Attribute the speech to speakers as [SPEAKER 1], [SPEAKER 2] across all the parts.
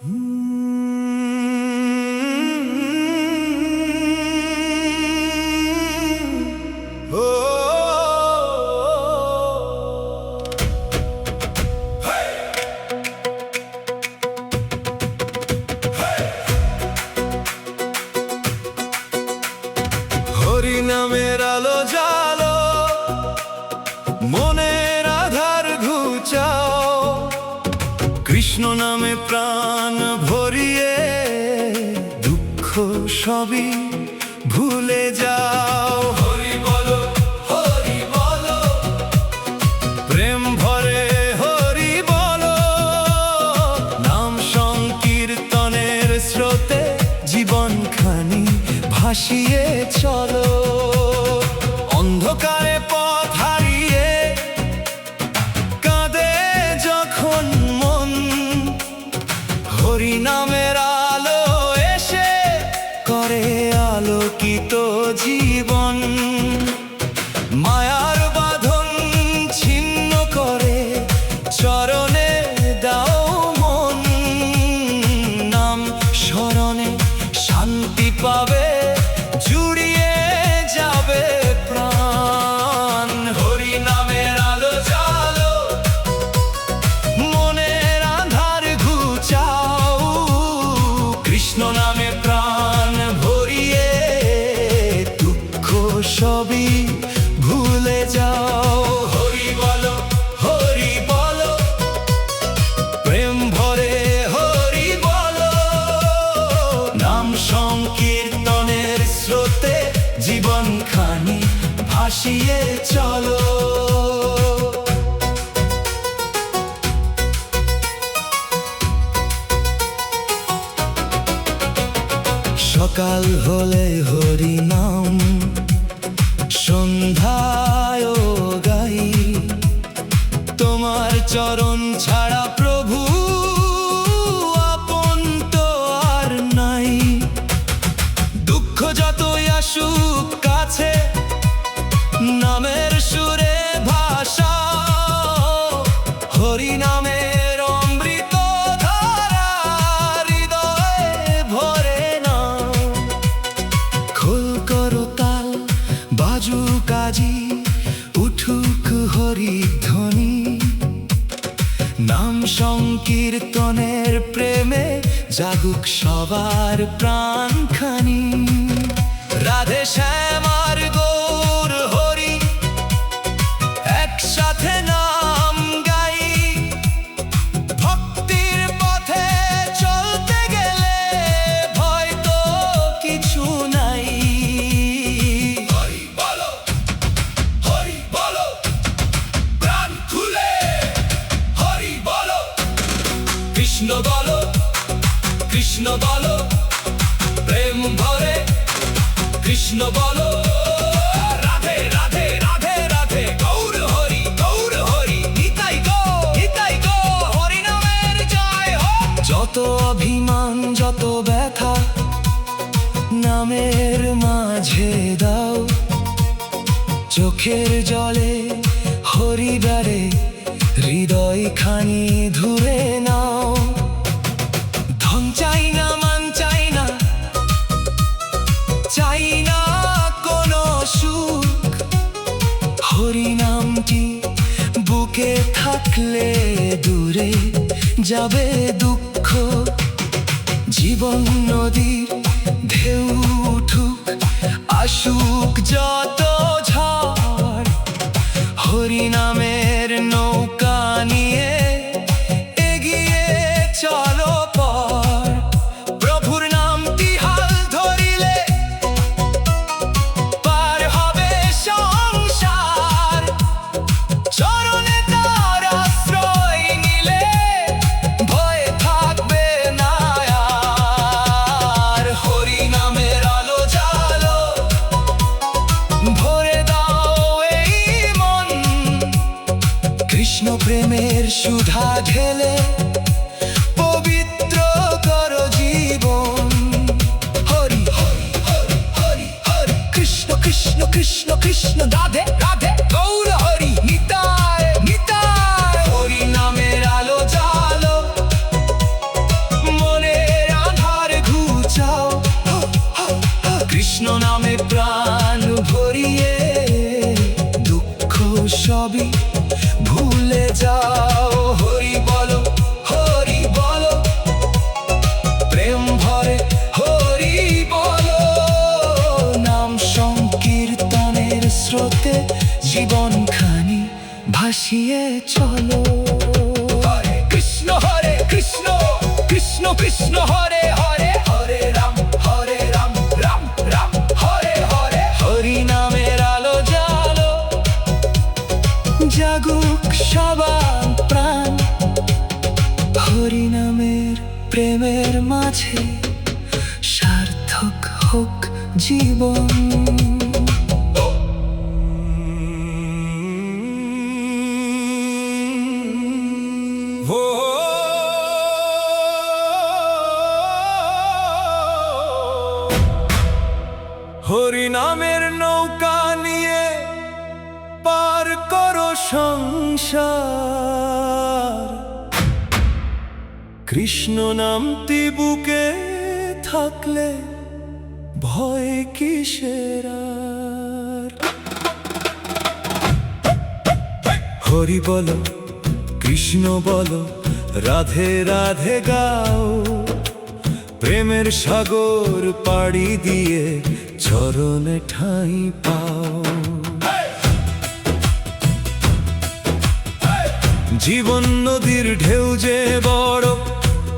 [SPEAKER 1] হরি নামের আলো জালো, মনের আধার ঘুচাও, কৃষ্ণ নামে প্রাণ ভরিয়ে দুঃখ সবই ভুলে যাও। হরি বলো, হরি বলো, প্রেম ভরে হরি বলো, নাম সংকীর্তনের স্রোতে জীবনখানি ভাসিয়ে চলো। অন্ধকারে পথ হারিয়ে কাঁদে যখন মন, হরি নামের আলো এসে করে আলোকিত জীবন। মায়ার বাঁধন ছিন্ন করে চরণে দাও মন, নাম স্মরণে শান্তি পাবে, জুড়িয়ে যাবে প্রাণ। হরি নামের আলো জালো, মনের আধার ঘুচাও, কৃষ্ণ নামে প্রাণ ভরিয়ে দুঃখ সবই ভুলে যাও। হরি বলো, হরি বলো, প্রেম ভরে হরি বলো, নাম সংকীর্তনের স্রোতে জীবনখানি ভাসিয়ে চলো। সকাল হলে হরি নাম, সন্ধ্যায় গাই, তোমার চরণ ছাড়া প্রভু আপন তো আর নাই। দুঃখ যতই আসুক কাছে, নামের সুরে ভাষাও, হরি নামের অমৃত ধারা হৃদয়ে ভরে নাও। খোল করো তাল, বাজুক আজি, উঠুক হরি ধ্বনি, নাম সংকীর্তনের প্রেমে জাগুক সবার প্রাণখানি। রাধে শ্যাম আর গৌর হরি একসাথে নাম গাই, ভক্তির পথে চলতে গেলে ভয় তো কিছু নাই। হরি বলো, হরি বলো, প্রাণ খুলে হরি বলো, কৃষ্ণ বলো, কৃষ্ণ বলো, প্রেম ভরে কৃষ্ণ বলো। রাধে রাধে রাধে রাধে, গৌর হরি গৌর হরি, নিতাই গো নিতাই গো, হরি নামের জয় হোক। যত অভিমান যত ব্যথা নামের মাঝে দাও, চোখের জলে হরি বারে হৃদয় খানি ধুয়ে নাও। ধন চাই না, মান চাই না, চাই না কোনো সুখ, হরি নামটি বুকে থাকলে দূরে যাবে দুঃখ। জীবন নদীর ঢেউ উঠুক, আসুক যত ঝড়, হরি নামের নৌকা নিয়ে এগিয়ে চলো পর। প্রভুর নামটি হাল ধরিলে পার হবে সংসার, চরণে তার আশ্রয় নিলে ভয় থাকবে না আর। হরি নামের আলো জালো, ভরে দাও এই মন, ভাসিয়ে চলো। হরে কৃষ্ণ কৃষ্ণ কৃষ্ণ হরে হরে, হরে রাম রাম রাম হরে হরে। হরি নামের আলো জালো, জাগুক সবার প্রাণ। হরি নামের প্রেমের মাঝে সার্থক হোক জীবন। হরি নামের নৌকা নিয়ে পার করো সংসার। কৃষ্ণ নামটি বুকে থাকলে ভয় কিসের আর। হরি বলো কৃষ্ণ বলো, রাধে রাধে গাও। প্রেমের সাগর পাড়ি দিয়ে চরণে ঠাঁই পাও। জীবন নদীর ঢেউ যে বড়,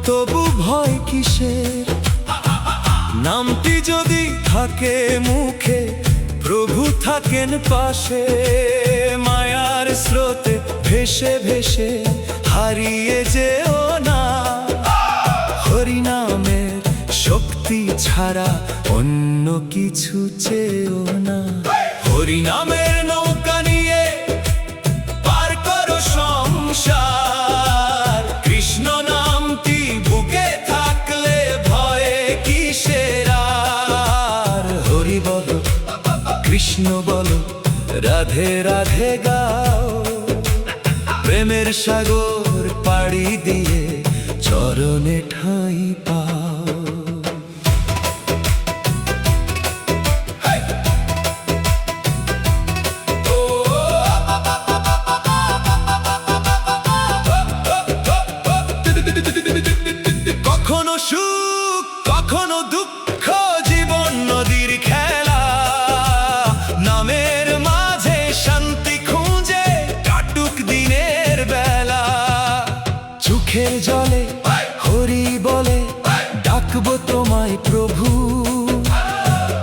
[SPEAKER 1] তবু ভয় কিসের। নামটি যদি থাকে মুখে, প্রভু থাকেন পাশে। মায়ার স্রোতে ভেসে ভেসে হারিয়ে যেও না। হরি নামের শক্তি ছাড়া অন্য কিছু চেয়েও না। হরি নামের নৌকা নিয়ে পার করো সংসার। কৃষ্ণ নামটি বুকে থাকলে ভয়ে কিসের আর। হরি বলো কৃষ্ণ বলো, রাধে রাধে গাও। প্রেমের সাগর পাড়ি দিয়ে চরণে ঠাঁই পাও। কখনো সুখ কখনো দুঃখ, জীবন নদীর খেলা। নামের মাঝে শান্তি খুঁজে কাটুক দিনের বেলা। চোখের জলে হরি বলে ডাকবো তোমায় প্রভু।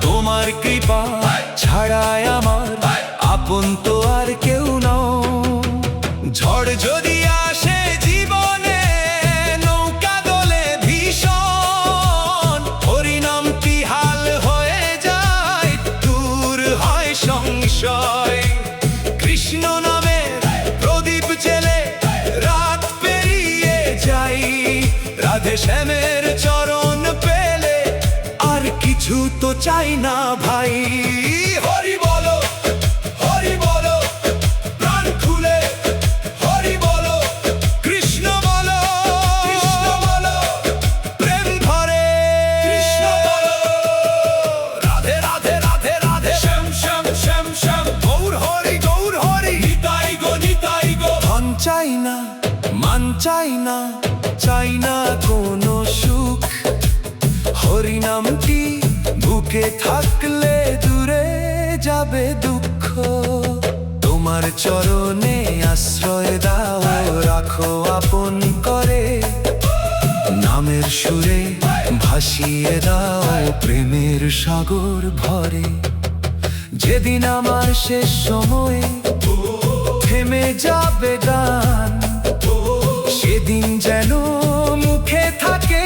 [SPEAKER 1] তোমার কৃপা ছাড়ায় আমার আপন তো আর কেউ নও। ঝড় যদি আসে জীবনে, নৌকা দোলে ভীষণ। হরি নামটি হাল হয়ে যায়, দূর হয় সংশয়। কৃষ্ণ নামে প্রদীপ জেলে রাত পেরিয়ে যাই। রাধে শ্যামের চরণ পেলে আর কিছু তো চাই না ভাই। হরি বলো প্রাণ খুলে। হরি বলো কৃষ্ণ বলো প্রেম ভরে। কৃষ্ণ বলো রাধে রাধে রাধে রাধে, শ্যাম শ্যাম শ্যাম শ্যাম গৌর হরি নিতাই গো। ধন চাই না মান চাই না, চাই না কোনো সুখ। হরি নামটি বুকে থাকলে দূরে যাবে দুঃখ। তোমার চরণে আশ্রয় দাও, রাখো আপন করে। নামের সুরে ভাসিয়ে দাও প্রেমের সাগর ভরে। যেদিন আমার শেষ সময়ে থেমে যাবে গান, সেদিন যেন মুখে থাকে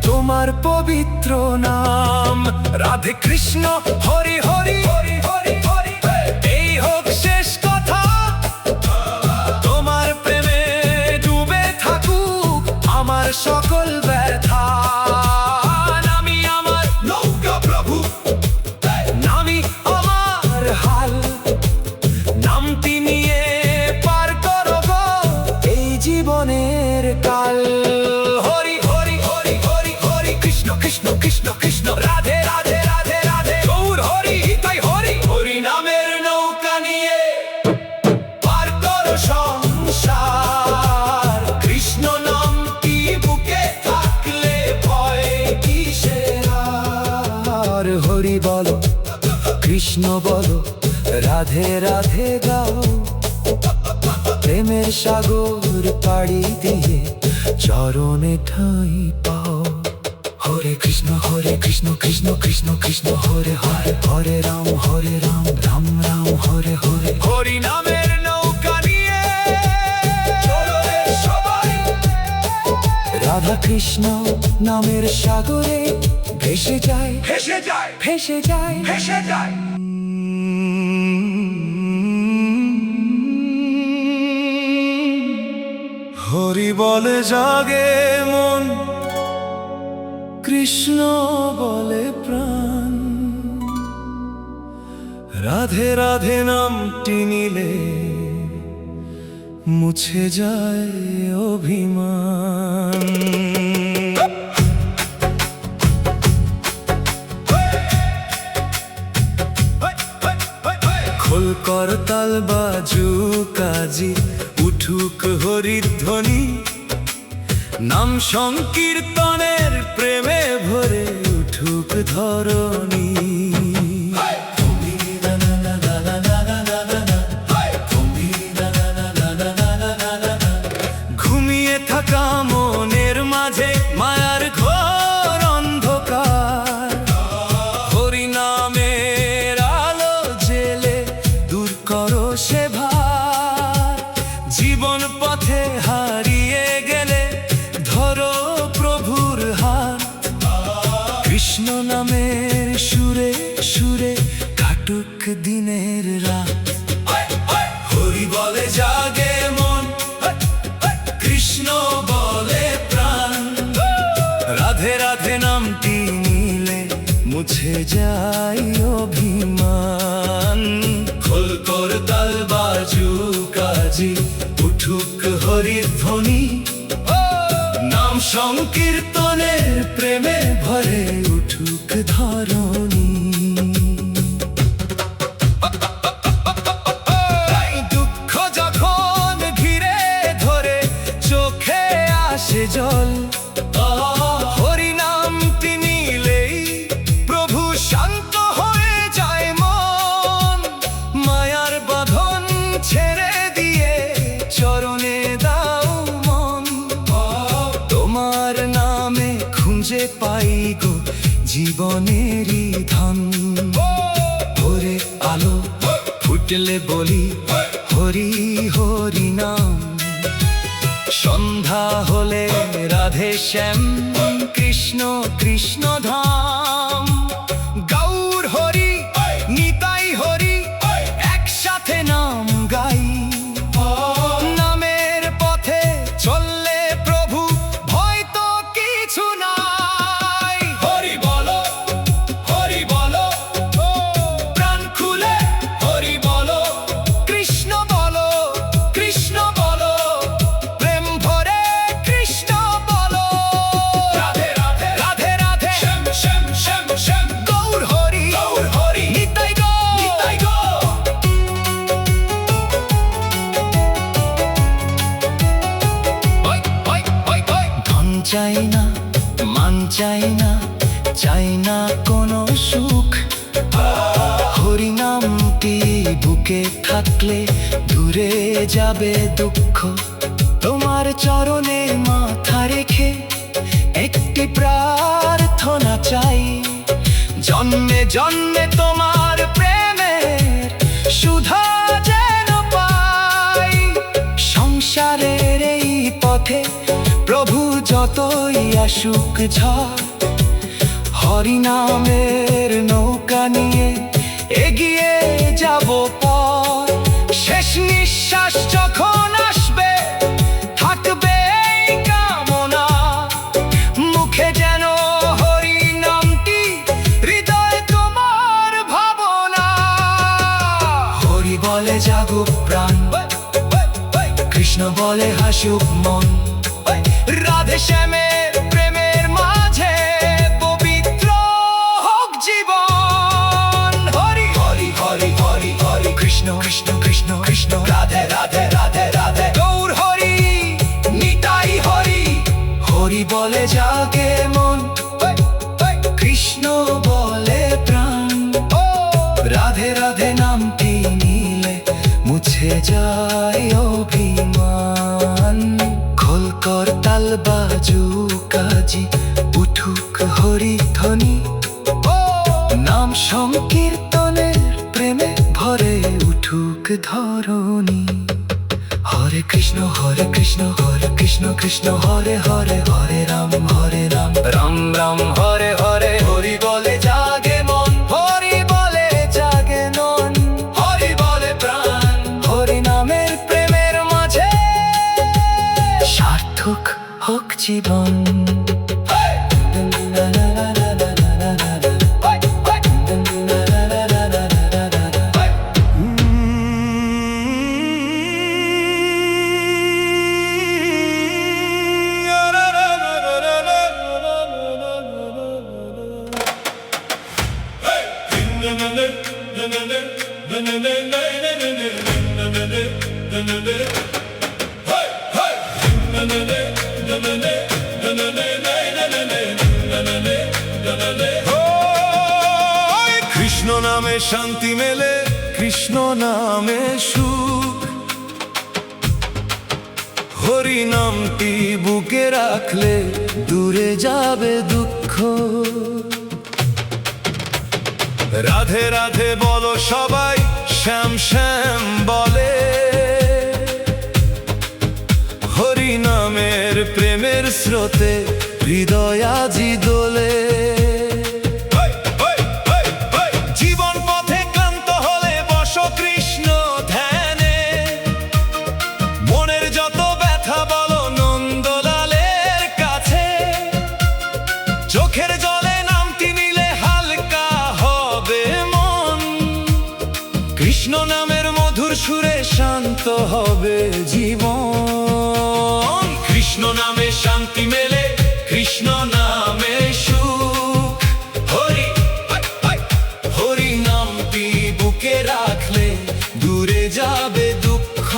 [SPEAKER 1] তোমার পবিত্র নাম। রাধে কৃষ্ণ হরি হরি এই হোক শেষ কথা। তোমার প্রেমে ডুবে থাকুক আমার সকল ব্যথা। নামি আমার নৌকা প্রভু, নামি আমার হাল। নামটি নিয়ে পার করো গো এই জীবনের কাল। হরি হরি হরি হরি হরি কৃষ্ণ কৃষ্ণ কৃষ্ণ কৃষ্ণ, রাধে রাধে রাধে রাধে গৌর হরি তাই হরি। হরি নামের নৌকা নিয়ে পার করো সংসার। কৃষ্ণ নামটি বুকে থাকলে ভয় কিসের আর। হরি বলো কৃষ্ণ বলো, রাধে রাধে গাও। প্রেমের সাগর পাড়ি দিয়ে চরণে ঠাঁই পাও। হরে কৃষ্ণ কৃষ্ণ কৃষ্ণ কৃষ্ণ হরে হরে, হরে রাম রাম রাম হরে হরে। হরি নামের নৌকা নিয়ে চলো রে সবাই, রাধা কৃষ্ণ নামের সাগরে ভেসে যায় ভেসে যায় ভেসে যায় ভেসে যায়। হরি বলে জাগে মন, কৃষ্ণ বলে প্রাণ, রাধে রাধে নামটি নিলে মুছে যায় অভিমান। খোল করতাল বাজু কাজী, উঠুক হরিধ্বনি, নাম সংকীর্তনের প্রেমে ভরে উঠুক ধরণী। ঘুমিয়ে থাকা মনের মাঝে মায়ার ঘোর অন্ধকার, হরি নামের আলো জেলে দূর করো সে ভার। জীবন পথে হারিয়ে গেলে ধরো প্রভুর হাত, কৃষ্ণ নামের সুরে সুরে কাটুক দিনের রাত। হরি বলে জাগে মন, কৃষ্ণ বলে প্রাণ, রাধে রাধে নামটি নিলে মুছে যায় অভিমান। খোল করতাল বাজু কাজী, উঠুক হরিধ্বনি, নাম সংকীর্তনের প্রেমে ভরে উঠুক ধরণী। দুঃখ যখন ঘিরে ধরে চোখে আসে জল, হরি নামটি নিলেই প্রভু শান্ত হয়ে যায় মন। মায়ার বাঁধন ছেড়ে দিয়ে চরণে দাও মন, তোমার নামে খুঁজে পাই গো জীবনেরই ধন। ভোরে আলো ফুটলে বলি হরি হরি নাম, সন্ধ্যা হলে রাধে শ্যাম কৃষ্ণ কৃষ্ণ ধাম। গৌর হরি নিতাই হরি একসাথে নাম গাই, নামের পথে চললে প্রভু ভয় তো কিছু নাই। হরি বলো প্রাণ খুলে হরি বলো, কৃষ্ণ বলো কৃষ্ণ বলো, প্রেম ভরে কৃষ্ণ বলো। রাধে রাধে রাধে রাধে শ্যাম শ্যাম শ্যাম শ্যাম, গৌর হরি নিতাই গো নিতাই গো। ধন চাই না মান চাই না, চাই না কোনো সুখ, হরি নামটি বুকে থাকলে দূরে যাবে দুঃখ। তোমার চরণে মাথা রেখে একটি প্রার্থনা চাই, জন্মে জন্মে তোমার প্রেমের সুধা যেন পাই। সংসারের এই পথে প্রভু যতই আসুক ঝড়, হরি নামের নৌকা নিয়ে এগিয়ে যাব পর। শেষ নিঃশ্বাস যখন আসবে থাকবে এই কামনা, মুখে যেন হরি নামটি, হৃদয় তোমার ভাবনা। হরি বলে জাগুক প্রাণ, কৃষ্ণ বলে হাসুক মন, রাধে শ্যামের প্রেমের মাঝে পবিত্র হোক জীবন। হরি হরি হরি হরি হরি কৃষ্ণ কৃষ্ণ কৃষ্ণ কৃষ্ণ, রাধে রাধে রাধে রাধে, গৌর হরি নিতাই হরি। হরি বলে জাগে মন, কৃষ্ণ বলে প্রাণ, রাধে রাধে নামটি নিলে মুছে উঠে যায় অভিমান। খোল করতাল বাজু কাজী, উঠুক হরিধ্বনি। নাম সংকীর্তনের প্রেমে ভরে উঠুক ধরণী। হরে কৃষ্ণ হরে কৃষ্ণ কৃষ্ণ হরে হরে, হরে রাম রাম রাম হরে হরে। হরি বলে জাগে মন, হরি বলে জাগে নন, হরি বলে প্রাণ। হরি নামের প্রেমের মাঝে সার্থক হোক জীবন।
[SPEAKER 2] কৃষ্ণ নামে শান্তি মেলে,
[SPEAKER 1] কৃষ্ণ নামে সুখ।
[SPEAKER 2] হরি নামটি বুকে রাখলে
[SPEAKER 1] দূরে যাবে দুঃখ।
[SPEAKER 2] রাধে রাধে বলো সবাই, শ্যাম শ্যাম বলে। হরি নামের প্রেমের স্রোতে হৃদয় আজি দোলে। জীবন পথে ক্লান্ত হলে বসো কৃষ্ণ ধ্যানে। মনের যত ব্যথা বলো নন্দলালের কাছে। চোখের জলে নামটি নিলে হালকা হবে মন। কৃষ্ণ নামের মধুর সুরে শান্ত হবে জীবন। কৃষ্ণ নামে শান্তি মেলে, কৃষ্ণ নামে সুখ। হরি হরি নামটি বুকে রাখলে দূরে যাবে দুঃখ।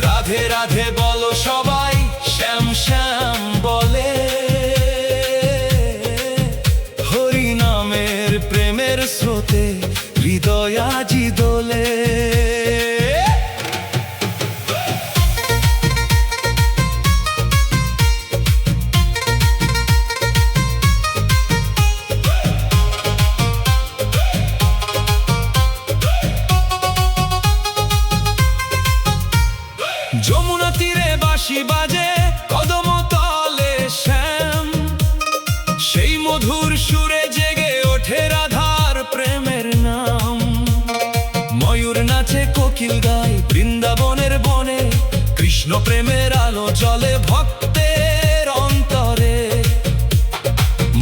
[SPEAKER 2] রাধে রাধে বলো সবাই, শ্যাম শ্যাম বলে। হরি নামের প্রেমের স্রোতে হৃদয় আজি দোলে। যমুনা তীরে বাঁশি বাজে, কদম তলে শ্যাম। সেই মধুর সুরে জেগে ওঠে রাধার প্রেমের নাম। ময়ূর নাচে কোকিল গায় বৃন্দাবনের বনে। কৃষ্ণ প্রেমের আলো জ্বলে ভক্তের অন্তরে।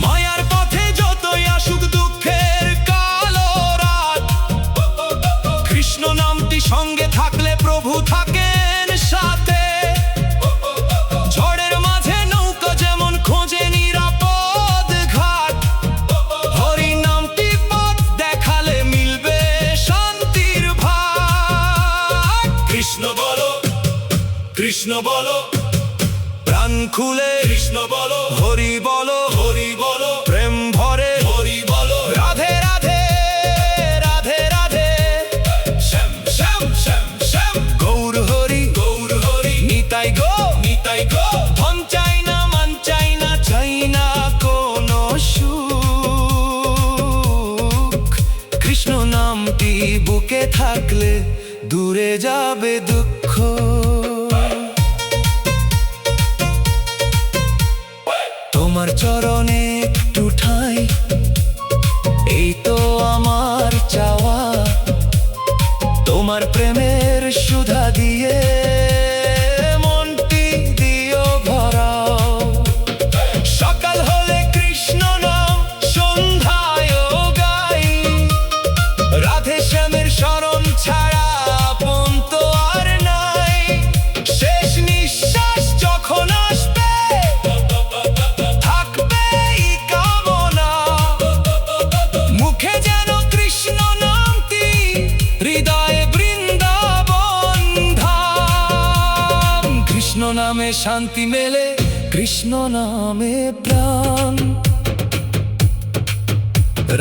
[SPEAKER 2] মায়ার পথে যতই আসুক দুঃখের কালো রাত, কৃষ্ণ নামটি সঙ্গে থাকলে প্রভু থাকেন সাথে। ঝড়ের মাঝে নৌকা যেমন খোঁজে নিরাপদ ঘাট, হরি নামটি পথ দেখালে মিলবে শান্তির ভাগ। কৃষ্ণ বলো কৃষ্ণ বলো, প্রাণ খুলে কৃষ্ণ বলো। হরি বলো হরি বলো, প্রেম ভরে হরি বলো। রাধে রাধে রাধে রাধে, শ্যাম শ্যাম শ্যাম শ্যাম। গৌর হরি গৌর হরি, নিতাই গো নিতাই গো। ধন চাই না মান চাই না, চাই না কোনো সুখ। কৃষ্ণ নামটি বুকে থাকলে দূরে যাবে দুঃখ। তোমার চরণে একটু ঠাঁই, এই তো আমার চাওয়া। তোমার প্রেমের সুধা দিয়ে মনটি দিও ভরাও। সকাল হলে কৃষ্ণ নাম সন্ধ্যায় গাই। রাধে শ্যামের শরণ ছাড়া আপন তো আর নাই। শেষ নিঃশ্বাস যখন আসবে থাকবে এই কামনা। মুখে যেন কৃষ্ণ নামটি, হৃদয়ে বৃন্দাবন ধাম। কৃষ্ণ নামে শান্তি মেলে, কৃষ্ণ নামে প্রাণ।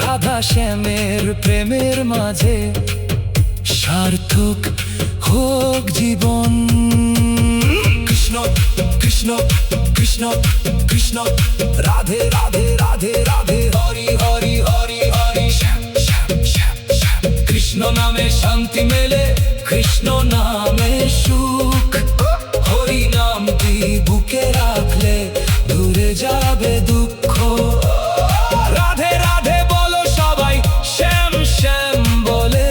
[SPEAKER 2] রাধা শ্যামের প্রেমের মাঝে সার্থক
[SPEAKER 1] হোক জীবন। কৃষ্ণ কৃষ্ণ কৃষ্ণ কৃষ্ণ রাধে রাধে রাধে রাধে হরি হরি হরি হরি শ্যাম শ্যাম শ্যাম শ্যাম। কৃষ্ণ নামে শান্তি মেলে, কৃষ্ণ নামে সুখ। হরি নামটি বুকে রাখলে দূরে যাবে দুঃখ। রাধে রাধে বলো সবাই, শ্যাম শ্যাম বলে।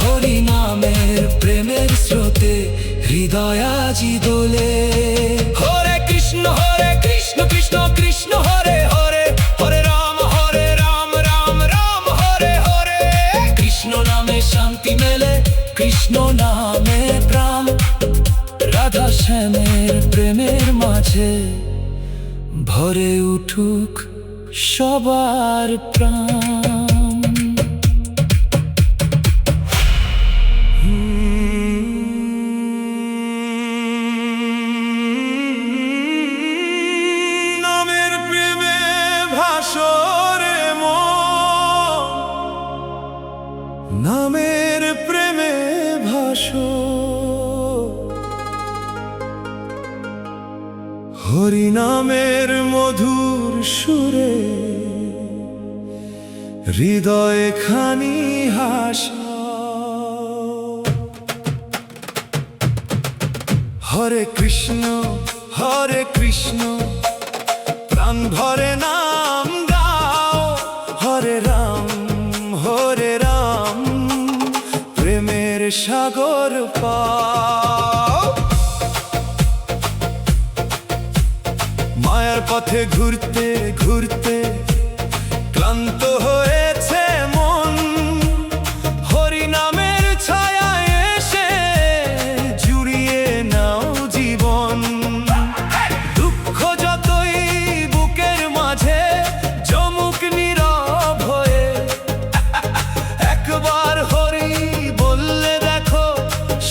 [SPEAKER 1] হরি নামের প্রেমের স্রোতে হৃদয় আজি দোলে। হরে কৃষ্ণ কৃষ্ণ কৃষ্ণ হরে হরে, হরে রাম রাম রাম হরে হরে। কৃষ্ণ নামে শান্তি মেলে, কৃষ্ণ নামে প্রাণ। রাধা শ্যামের প্রেমের মাঝে ভরে উঠুক সবার প্রাণ।
[SPEAKER 2] নামের প্রেমে ভাসরে মন, নামের প্রেমে ভাসো। হরি নামের মধুর সুরে হৃদয় খানি হাসাও। হরে কৃষ্ণ প্রাণ ভরে নাম গাও। হরে রাম প্রেমের সাগর পাও। মায়ার পথে ঘুরতে ঘুরতে ক্লান্ত হয়েছে মন। হরি নামের ছায়ায় এসে জুড়িয়ে নাও জীবন। দুঃখ যতই বুকের মাঝে জমুক নীরব হয়ে, একবার হরি বললে দেখো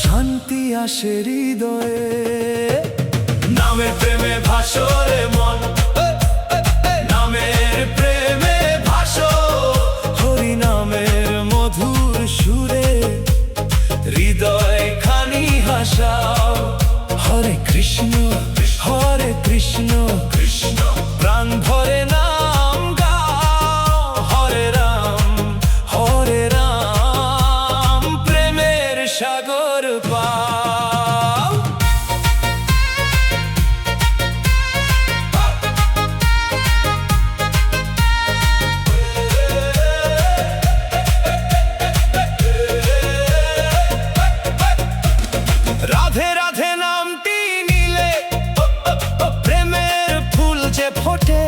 [SPEAKER 2] শান্তি আসে হৃদয়ে। নামের প্রেমে ভাসরে মন, নামের প্রেমে ভাসো। হরি নামের মধুর সুরে হৃদয় খানি হাসাও। হরে কৃষ্ণ কৃষ্ণ প্রাণ ভরে নাম গাও। হরে রাম প্রেমের সাগর পাও। রাধে রাধে নামটি নিলে প্রেমের ফুল যে ফোটে।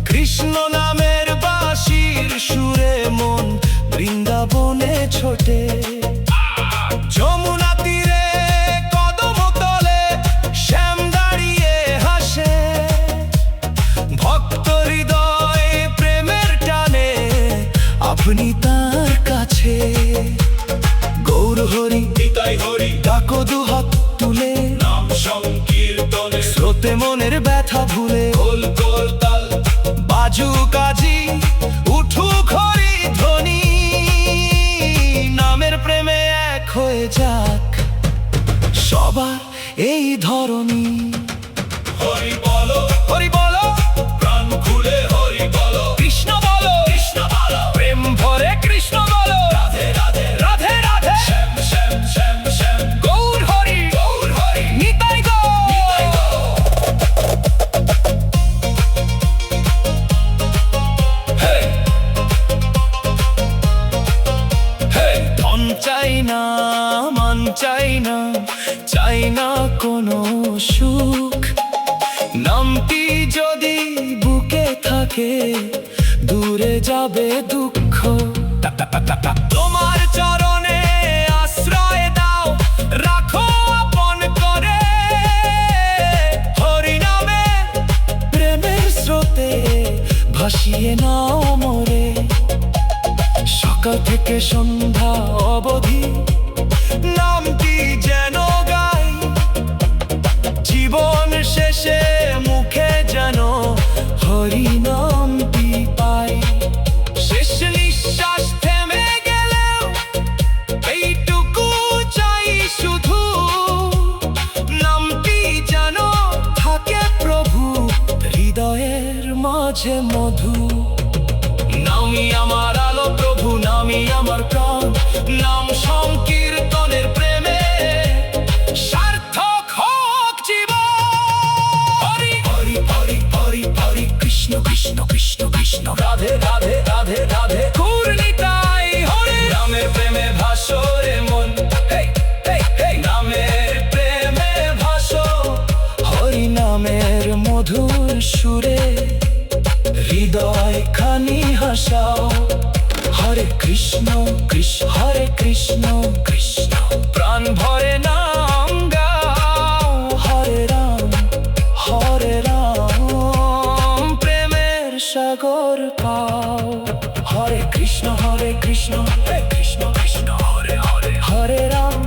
[SPEAKER 2] কৃষ্ণ নামের বাঁশির সুরে মন বৃন্দাবনে ছোটে। যমুনা তীরে কদম তলে শ্যাম দাঁড়িয়ে হাসে। ভক্ত হৃদয় প্রেমের টানে আপনি তার কাছে। গৌর হরি নিতাই হরি ডাকো দুহাত তুলে, নাম সংকীর্তনে স্রোতে মনের ব্যথা ভুলে। খোল খোল তাল বাজু কাজি উঠুক হরি ধ্বনি। নামের প্রেমে এক হয়ে যাক সবার এই ধরনী। হরি বলো প্রাণ খুলে হরি বলো। কৃষ্ণ বলো প্রেম ভরে কৃষ্ণ বলো। রাধে রাধে রাধে রাধে শ্যাম শ্যাম শ্যাম শ্যাম। গৌর হরি নিতাই গৌর। ধন চাই না, মান চাই না, চাই না কোনো সুখ। নামটি যদি বুকে থাকে দূরে যাবে দুঃখ। তোমার চরণে আশ্রয় দাও, রাখো আপন করে। হরি নামে প্রেমের স্রোতে ভাসিয়ে নাও মোরে। সকাল থেকে সন্ধ্যা অবধি নামটি যেন গাই। জীবন শেষে মুখে যেন হরি নামটি পাই। শেষ নিঃশ্বাস থেমে গেলেও এইটুকু
[SPEAKER 1] মাঝে মধু।
[SPEAKER 2] নামই আমার আলো প্রভু, নামই আমার প্রাণ, নাম সংকীর্তনের প্রেমে সার্থক হোক জীবন। হরি হরি হরি হরি হরি কৃষ্ণ কৃষ্ণ কৃষ্ণ কৃষ্ণ, রাধে রাধে রাধে রাধে ঘূর্ণিতাই হরি। নামের প্রেমে ভাসরে মন, হেই হেই হেই, নামের প্রেমে ভাসো।
[SPEAKER 1] হরি নামের মধুর সুরে হৃদয় খানি হাসাও। হরে কৃষ্ণ কৃষ্ণ হরে কৃষ্ণ কৃষ্ণ,
[SPEAKER 2] প্রাণ ভরে নাম গাও।
[SPEAKER 1] হরে রাম প্রেমের সাগর পাও। হরে কৃষ্ণ কৃষ্ণ কৃষ্ণ হরে হরে, হরে রাম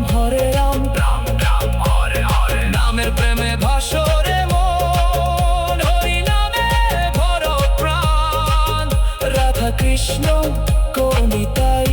[SPEAKER 1] রাম রাম হরে হরে।
[SPEAKER 2] নামের প্রেমে ভাসরে মন, হরি নামে ভরো প্রাণ।
[SPEAKER 1] রাধা কৃষ্ণ করুণিতাই